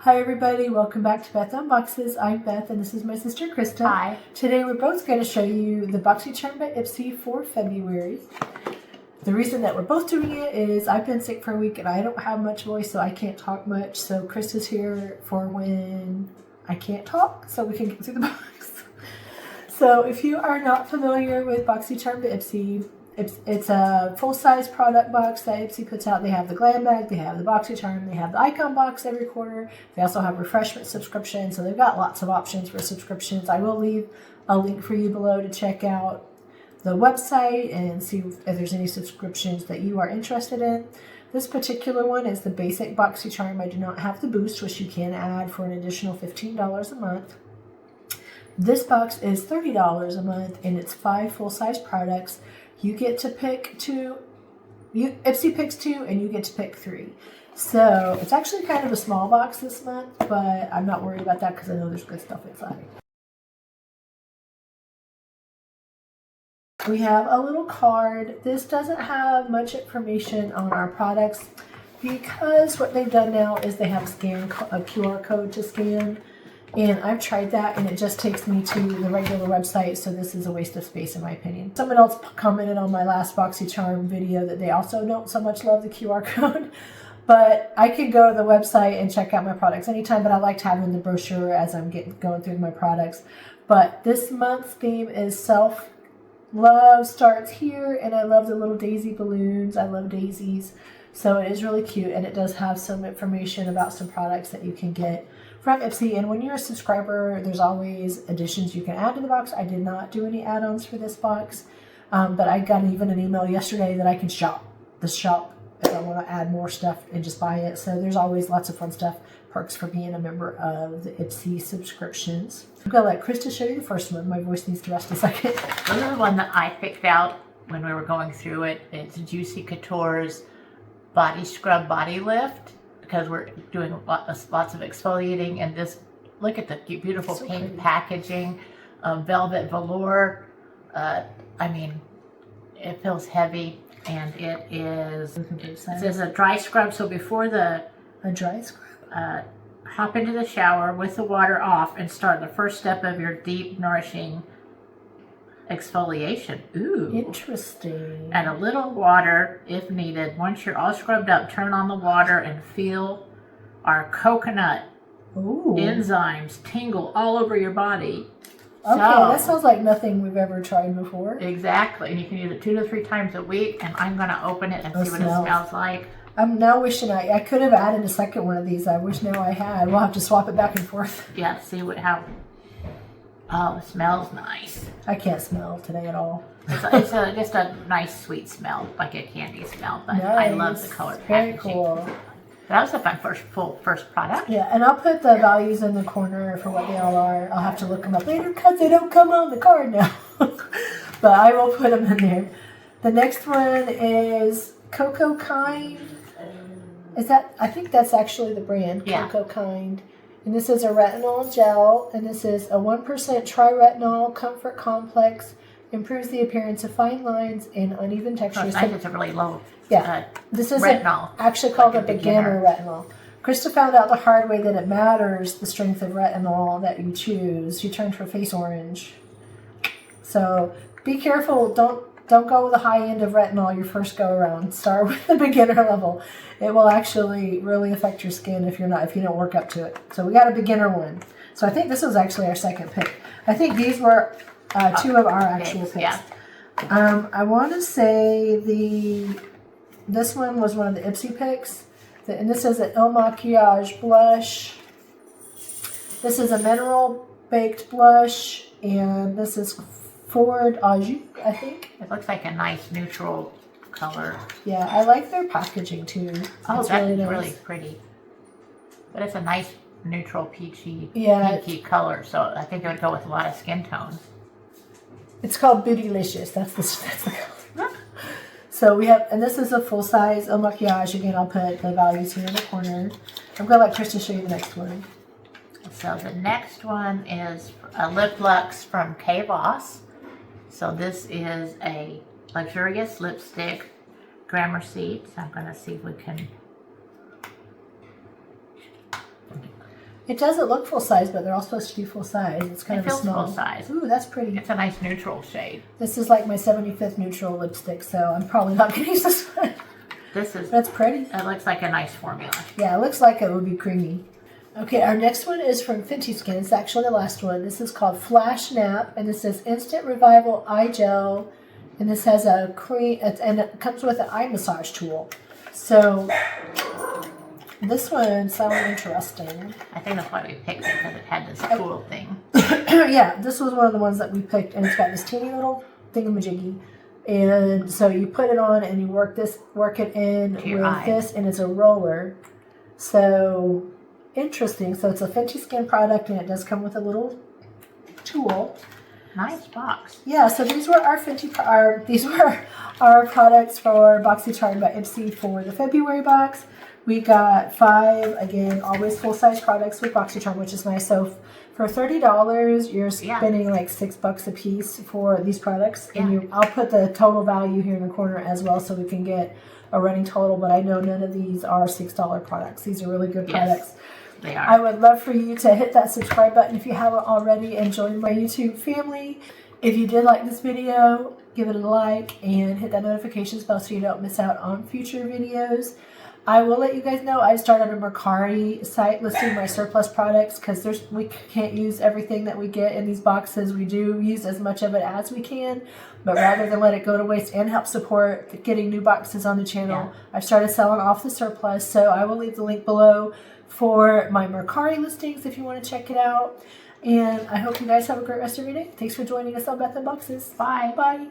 Hi everybody, welcome back to Beth Unboxes. I'm Beth and this is my sister Krista. Hi. Today we're both going to show you the BoxyCharm by IPSY for February. The reason that we're both doing it is I've been sick for a week and I don't have much voice, so I can't talk much. So Krista's here for when I can't talk so we can get through the box. So if you are not familiar with BoxyCharm by IPSY, it's a full-size product box that IPSY puts out. They have the glam bag, they have the BoxyCharm, they have the icon box every quarter. They also have refreshment subscriptions, so they've got lots of options for subscriptions. I will leave a link for you below to check out the website and see if there's any subscriptions that you are interested in. This particular one is the basic BoxyCharm. I do not have the boost, which you can add for an additional $15 a month. This box is $30 a month and it's 5 full-size products. You get to pick 2, IPSY picks 2 and you get to pick 3. So it's actually kind of a small box this month, but I'm not worried about that because I know there's good stuff inside. We have a little card. This doesn't have much information on our products because what they've done now is they have a QR code to scan. And I've tried that and it just takes me to the regular website, so this is a waste of space in my opinion. Someone else commented on my last BoxyCharm video that they also don't so much love the QR code, but I can go to the website and check out my products anytime, but I liked having the brochure as I'm going through my products. But this month's theme is self-love starts here, and I love the little daisy balloons. I love daisies. So it is really cute, and it does have some information about some products that you can get from IPSY. And when you're a subscriber, there's always additions you can add to the box. I did not do any add-ons for this box, but I got even an email yesterday that I can shop if I want to add more stuff and just buy it. So there's always lots of fun stuff, perks for being a member of the IPSY subscriptions. I'm going to let Krista show you the first one. My voice needs to rest a second. This is the one that I picked out when we were going through it. It's Juicy Couture's Body Scrub Body Lift, because we're doing lots of exfoliating. And this, look at the beautiful pink packaging, velvet velour. I mean, it feels heavy, and it is, it says a dry scrub. So before a dry scrub, hop into the shower with the water off and start the first step of your deep, nourishing exfoliation. Ooh. Interesting. And a little water if needed. Once you're all scrubbed up, turn on the water and feel our coconut enzymes tingle all over your body. Okay, that sounds like nothing we've ever tried before. Exactly. And you can use it 2 to 3 times a week. And I'm going to open it and see what it smells like. I'm now wishing I could have added a second one of these. I wish now I had. We'll have to swap it back and forth. Yeah, see how. Oh, it smells nice. I can't smell today at all. It's just a nice, sweet smell, like a candy smell. But nice. I love the color packaging. Very cool. That was a fun first product. Yeah, and I'll put the values in the corner for what they all are. I'll have to look them up later because they don't come on the card now. But I will put them in there. The next one is Cocoa Kind. I think that's actually the brand, yeah. Cocoa Kind. And this is a retinol gel, and this is a 1% tri-retinol comfort complex, improves the appearance of fine lines and uneven textures. I think it's a really low this is retinol. Actually called a beginner retinol. Krista found out the hard way that it matters the strength of retinol that you choose. She turned her face orange. So be careful. Don't go with the high end of retinol your first go around. Start with the beginner level. It will actually really affect your skin if you don't work up to it. So we got a beginner one. So I think this was actually our second pick. I think these were 2 of our actual picks. Yeah. I want to say this one was one of the IPSY picks. And this is an Il Maquillage blush. This is a mineral baked blush, and this is Ford Ajou, I think. It looks like a nice neutral color. Yeah, I like their packaging too. Oh, that's really pretty. But it's a nice neutral peachy, pinky color, so I think it would go with a lot of skin tones. It's called Bootylicious. That's the color. So we have, and this is a full size Il Maquillage. Again, I'll put the values here in the corner. I'm going to let Krista show you the next one. So the next one is a Lip Lux from K-Voss. So this is a luxurious lipstick, Gramercy. So I'm going to see if we can It doesn't look full size, but they're all supposed to be full size. It's kind of a feels small. full size. Ooh, that's pretty. It's a nice neutral shade. This is like my 75th neutral lipstick, so I'm probably not going to use this one. That's pretty. It looks like a nice formula. Yeah, it looks like it would be creamy. Okay, our next one is from Fenty Skin. It's actually the last one. This is called Flash Nap, and this says Instant Revival Eye Gel, and this has a cream, and it comes with an eye massage tool. So this one sounds interesting. I think that's why we picked it, because it had this cool thing. Yeah, this was one of the ones that we picked, and it's got this teeny little thingamajiggy. And so you put it on and you work it in with this, and it's a roller. So interesting. So it's a Fenty Skin product, and it does come with a little tool. Nice box. Yeah. So these were our products for BoxyCharm by IPSY for the February box. We got 5, again, always full size products with BoxyCharm, which is nice. So for $30, you're spending like $6 a piece for these products. Yeah. And I'll put the total value here in the corner as well, so we can get a running total. But I know none of these are $6 products. These are really good products. Yes, they are. I would love for you to hit that subscribe button if you haven't already, and join my YouTube family. If you did like this video, give it a like and hit that notifications bell so you don't miss out on future videos. I will let you guys know I started a Mercari site listing my surplus products, because we can't use everything that we get in these boxes. We do use as much of it as we can, but rather than let it go to waste and help support getting new boxes on the channel, I've started selling off the surplus. So I will leave the link below for my Mercari listings if you want to check it out. And I hope you guys have a great rest of your day. Thanks for joining us on Beth and Boxes. Bye. Bye.